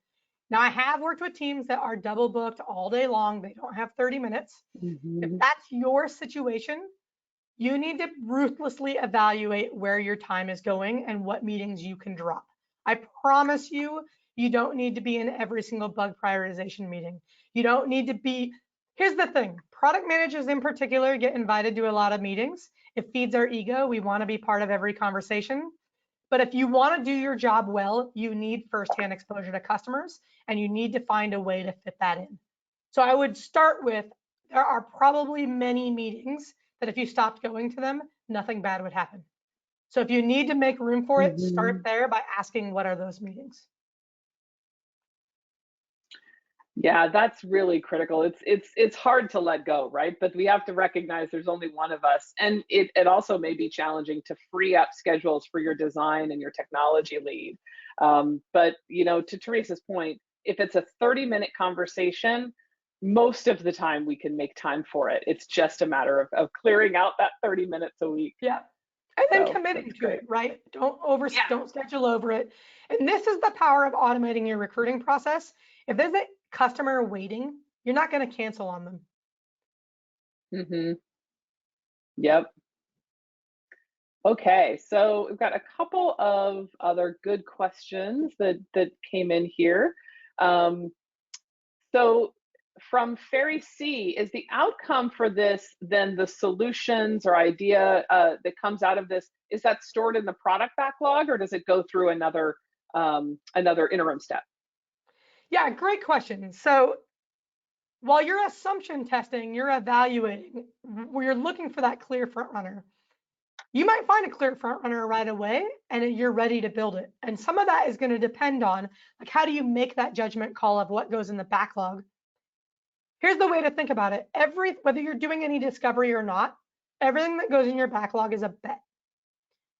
Now, I have worked with teams that are double booked all day long. They don't have 30 minutes. If Mm-hmm. that's your situation, you need to ruthlessly evaluate where your time is going and what meetings you can drop. I promise you, you don't need to be in every single bug prioritization meeting. You don't need to be. Here's the thing, product managers in particular get invited to a lot of meetings. It feeds our ego. We want to be part of every conversation. But if you want to do your job well, you need firsthand exposure to customers, and you need to find a way to fit that in. So I would start with, there are probably many meetings that if you stopped going to them, nothing bad would happen. So if you need to make room for it, start Mm-hmm. there by asking, what are those meetings? Yeah, that's really critical. It's hard to let go, right? But we have to recognize there's only one of us, and it also may be challenging to free up schedules for your design and your technology lead. But to Teresa's point, if it's a 30-minute conversation, most of the time we can make time for it. It's just a matter of clearing out that 30 minutes a week. Yeah. And then So committing that's to great. it, right? Yeah. Don't schedule over it. And this is the power of automating your recruiting process. If there's a customer waiting, you're not going to cancel on them. Mm-hmm. Yep. Okay, so we've got a couple of other good questions that came in here. Um, so from Ferry C, is the outcome for this then the solutions or idea that comes out of this, is that stored in the product backlog, or does it go through another interim step? Yeah, great question. So while you're assumption testing, you're evaluating, where you're looking for that clear front runner. You might find a clear front runner right away and you're ready to build it. And some of that is going to depend on, like, how do you make that judgment call of what goes in the backlog? Here's the way to think about it. Whether you're doing any discovery or not, everything that goes in your backlog is a bet.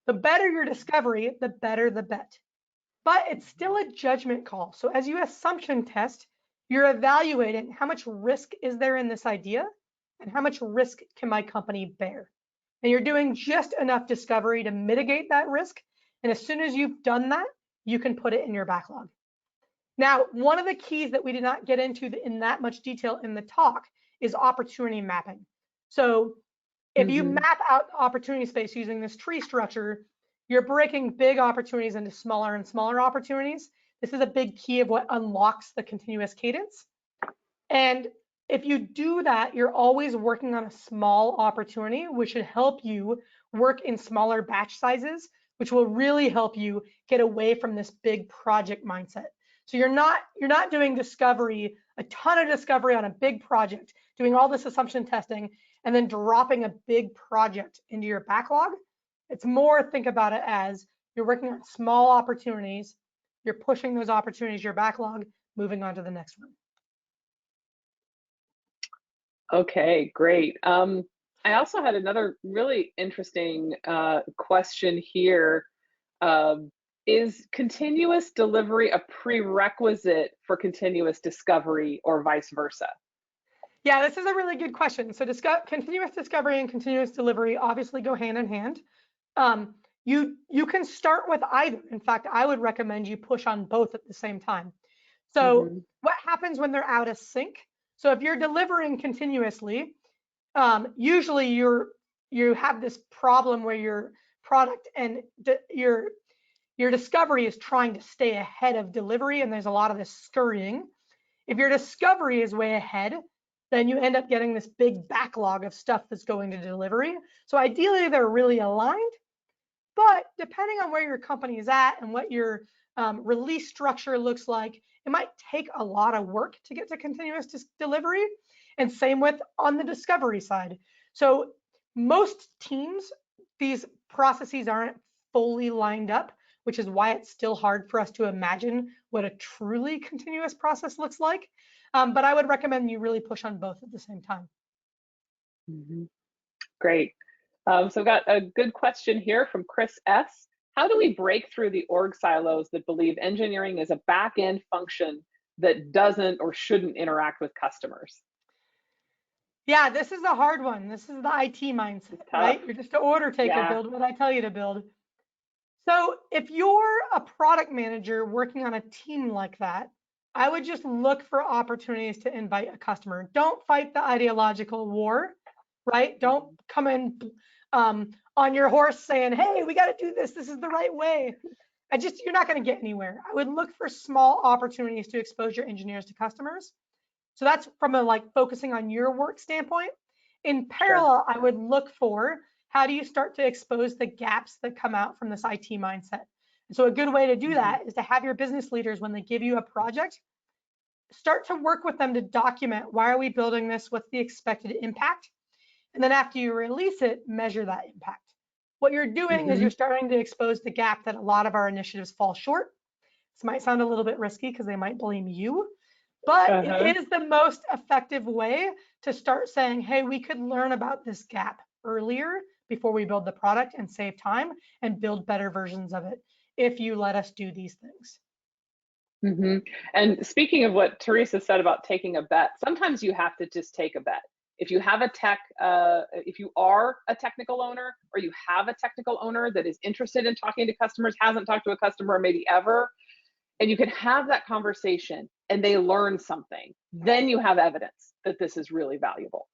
The better your discovery, the better the bet. But it's still a judgment call. So as you assumption test, you're evaluating how much risk is there in this idea and how much risk can my company bear. And you're doing just enough discovery to mitigate that risk. And as soon as you've done that, you can put it in your backlog. Now, one of the keys that we did not get into in that much detail in the talk is opportunity mapping. So if you Mm-hmm. map out the opportunity space using this tree structure, you're breaking big opportunities into smaller and smaller opportunities. This is a big key of what unlocks the continuous cadence. And if you do that, you're always working on a small opportunity, which should help you work in smaller batch sizes, which will really help you get away from this big project mindset. So you're not doing discovery, a ton of discovery on a big project, doing all this assumption testing, and then dropping a big project into your backlog. It's more, think about it as you're working on small opportunities, you're pushing those opportunities to your backlog, moving on to the next one. Okay, great. I also had another really interesting question here. Is continuous delivery a prerequisite for continuous discovery, or vice versa? Yeah, this is a really good question. So continuous discovery and continuous delivery obviously go hand in hand. You can start with either. In fact, I would recommend you push on both at the same time. So Mm-hmm. what happens when they're out of sync? So if you're delivering continuously, usually you have this problem where your product and your discovery is trying to stay ahead of delivery, and there's a lot of this scurrying. If your discovery is way ahead, then you end up getting this big backlog of stuff that's going to delivery. So ideally, they're really aligned, but depending on where your company is at and what your release structure looks like, it might take a lot of work to get to continuous delivery. And same with on the discovery side. So most teams, these processes aren't fully lined up, which is why it's still hard for us to imagine what a truly continuous process looks like. But I would recommend you really push on both at the same time. Great. So I've got a good question here from Chris S. How do we break through the org silos that believe engineering is a back-end function that doesn't or shouldn't interact with customers? Yeah, this is a hard one. This is the IT mindset, right? You're just an order taker, build what I tell you to build. So if you're a product manager working on a team like that, I would just look for opportunities to invite a customer. Don't fight the ideological war, right? Don't come in on your horse saying, hey, we got to do this. This is the right way. You're not going to get anywhere. I would look for small opportunities to expose your engineers to customers. So that's from a focusing on your work standpoint. In parallel, I would look for how do you start to expose the gaps that come out from this IT mindset. And so a good way to do that is to have your business leaders, when they give you a project, start to work with them to document, why are we building this? What's the expected impact? And then after you release it, measure that impact. What you're doing is you're starting to expose the gap that a lot of our initiatives fall short. This might sound a little bit risky because they might blame you, but it is the most effective way to start saying, hey, we could learn about this gap earlier before we build the product and save time and build better versions of it if you let us do these things. And speaking of what Teresa said about taking a bet, sometimes you have to just take a bet. If you have if you are a technical owner, or you have a technical owner that is interested in talking to customers, hasn't talked to a customer maybe ever, and you can have that conversation and they learn something, then you have evidence that this is really valuable.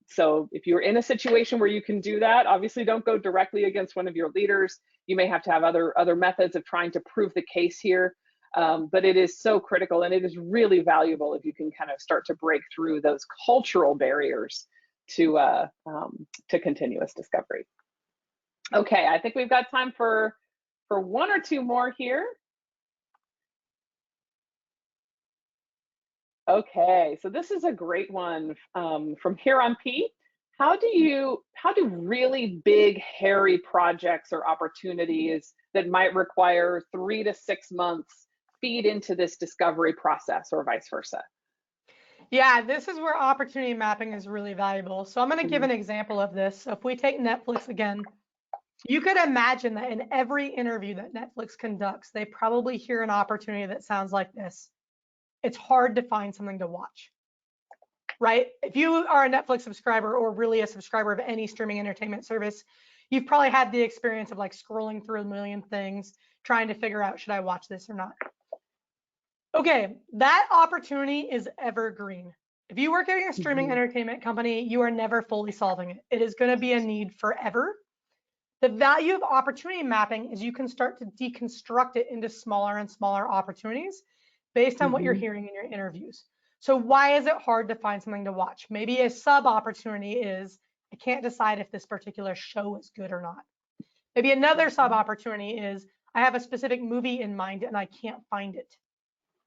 So if you're in a situation where you can do that, obviously don't go directly against one of your leaders. You may have to have other methods of trying to prove the case here. But it is so critical, and it is really valuable if you can kind of start to break through those cultural barriers to continuous discovery. Okay, I think we've got time for one or two more here. Okay, so this is a great one from here on P. How do really big, hairy projects or opportunities that might require 3 to 6 months feed into this discovery process, or vice versa? Yeah, this is where opportunity mapping is really valuable. So I'm going to give an example of this. So if we take Netflix again, you could imagine that in every interview that Netflix conducts, they probably hear an opportunity that sounds like this. It's hard to find something to watch, right? If you are a Netflix subscriber, or really a subscriber of any streaming entertainment service, you've probably had the experience of scrolling through a million things, trying to figure out, should I watch this or not? Okay, that opportunity is evergreen. If you work at a streaming entertainment company, you are never fully solving it. It is going to be a need forever. The value of opportunity mapping is you can start to deconstruct it into smaller and smaller opportunities based on what you're hearing in your interviews. So why is it hard to find something to watch? Maybe a sub opportunity is, I can't decide if this particular show is good or not. Maybe another sub opportunity is, I have a specific movie in mind and I can't find it,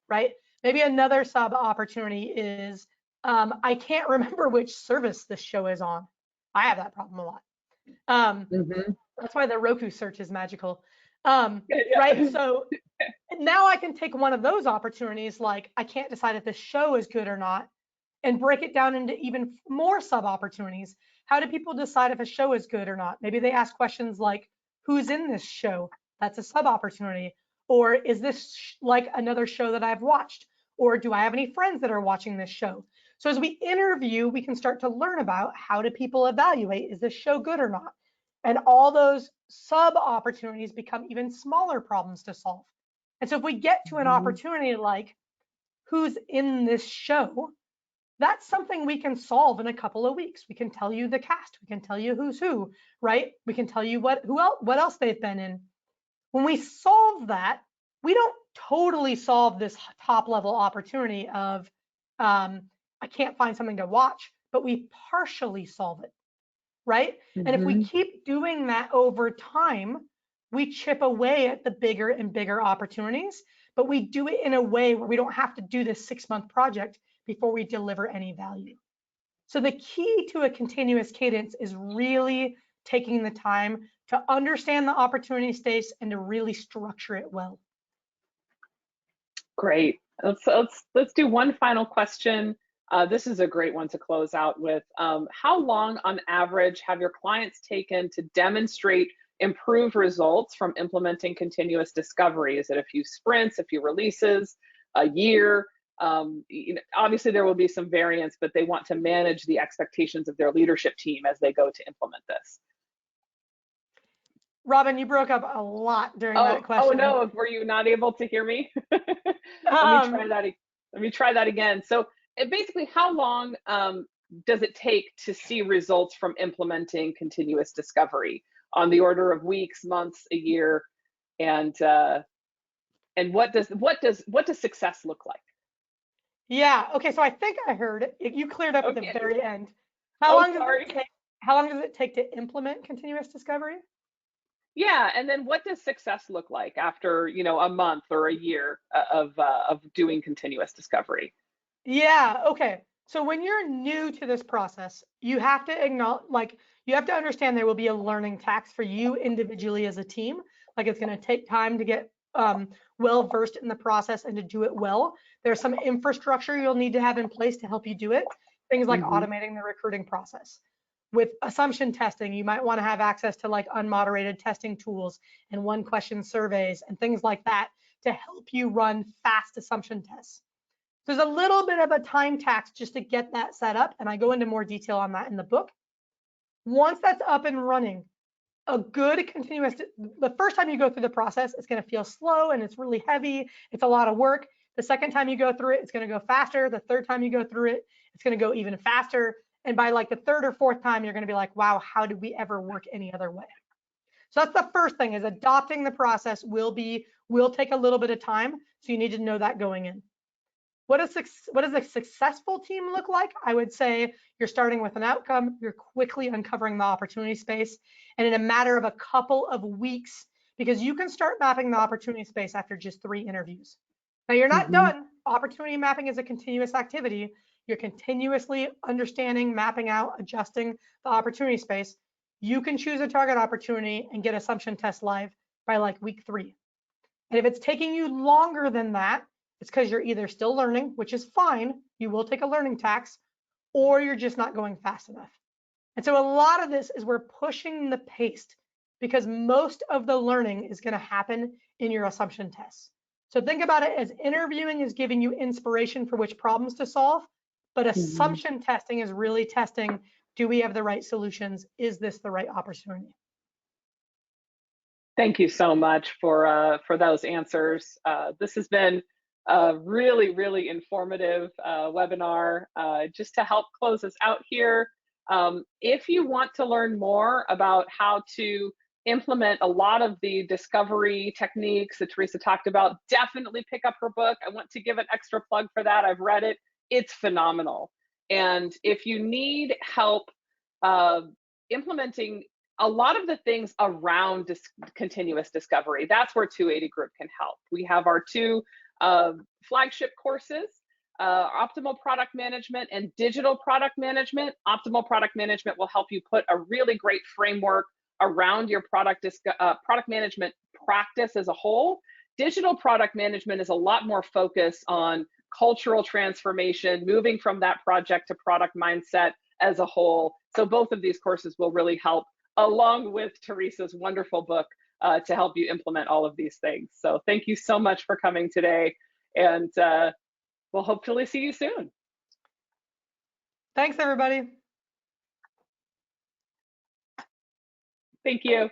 right? Maybe another sub opportunity is, I can't remember which service this show is on. I have that problem a lot. That's why the Roku search is magical, right? So now I can take one of those opportunities, like I can't decide if this show is good or not, and break it down into even more sub opportunities. How do people decide if a show is good or not? Maybe they ask questions like, who's in this show? That's a sub opportunity. Or is this like another show that I've watched? Or do I have any friends that are watching this show? So as we interview, we can start to learn about, how do people evaluate, is this show good or not? And all those sub opportunities become even smaller problems to solve. And so if we get to an opportunity like, who's in this show, that's something we can solve in a couple of weeks. We can tell you the cast, we can tell you who's who, right? We can tell you what else they've been in. When we solve that, we don't totally solve this top level opportunity of, I can't find something to watch, but we partially solve it, right? And if we keep doing that over time, we chip away at the bigger and bigger opportunities, but we do it in a way where we don't have to do this 6-month project before we deliver any value. So the key to a continuous cadence is really taking the time to understand the opportunity space and to really structure it well. Great. Let's do one final question. This is a great one to close out with. How long on average have your clients taken to demonstrate improved results from implementing continuous discovery? Is it a few sprints, a few releases, a year? Obviously there will be some variance, but they want to manage the expectations of their leadership team as they go to implement this. Robyn, you broke up a lot during that question. Oh no, were you not able to hear me? Let me try that again. So basically, how long does it take to see results from implementing continuous discovery? On the order of weeks, months, a year, and what does success look like? Yeah. Okay. So I think I heard it. You cleared up at the very end. How long does it take to implement continuous discovery? Yeah, and then what does success look like after, a month or a year of doing continuous discovery? Yeah, okay. So when you're new to this process, you have to acknowledge, you have to understand there will be a learning tax for you individually as a team. Like it's going to take time to get well versed in the process and to do it well. There's some infrastructure you'll need to have in place to help you do it. Things like automating the recruiting process. With assumption testing, you might want to have access to like unmoderated testing tools and one-question surveys and things like that to help you run fast assumption tests. There's a little bit of a time tax just to get that set up, and I go into more detail on that in the book. Once that's up and running, a good continuous, the first time you go through the process, it's going to feel slow and it's really heavy. It's a lot of work. The second time you go through it, it's going to go faster. The third time you go through it, it's going to go even faster. And by like the third or fourth time, you're going to be like, wow, how did we ever work any other way? So that's the first thing, is adopting the process will take a little bit of time. So you need to know that going in. What does a successful team look like? I would say you're starting with an outcome, you're quickly uncovering the opportunity space, and in a matter of a couple of weeks, because you can start mapping the opportunity space after just 3 interviews. Now you're not done. Opportunity mapping is a continuous activity. You're continuously understanding, mapping out, adjusting the opportunity space. You can choose a target opportunity and get assumption tests live by like week 3. And if it's taking you longer than that, it's because you're either still learning, which is fine, you will take a learning tax, or you're just not going fast enough. And so a lot of this is we're pushing the pace, because most of the learning is going to happen in your assumption tests. So think about it as interviewing is giving you inspiration for which problems to solve, but assumption testing is really testing, do we have the right solutions? Is this the right opportunity? Thank you so much for those answers. This has been a really, really informative webinar. Just to help close us out here, if you want to learn more about how to implement a lot of the discovery techniques that Teresa talked about, definitely pick up her book. I want to give an extra plug for that. I've read it. It's phenomenal. And if you need help implementing a lot of the things around continuous discovery, that's where 280 Group can help. We have our 2 flagship courses, Optimal Product Management and Digital Product Management. Optimal Product Management will help you put a really great framework around your product management practice as a whole. Digital Product Management is a lot more focused on cultural transformation, moving from that project to product mindset as a whole. So both of these courses will really help, along with Teresa's wonderful book, to help you implement all of these things. So thank you so much for coming today, and we'll hopefully see you soon. Thanks, everybody. Thank you.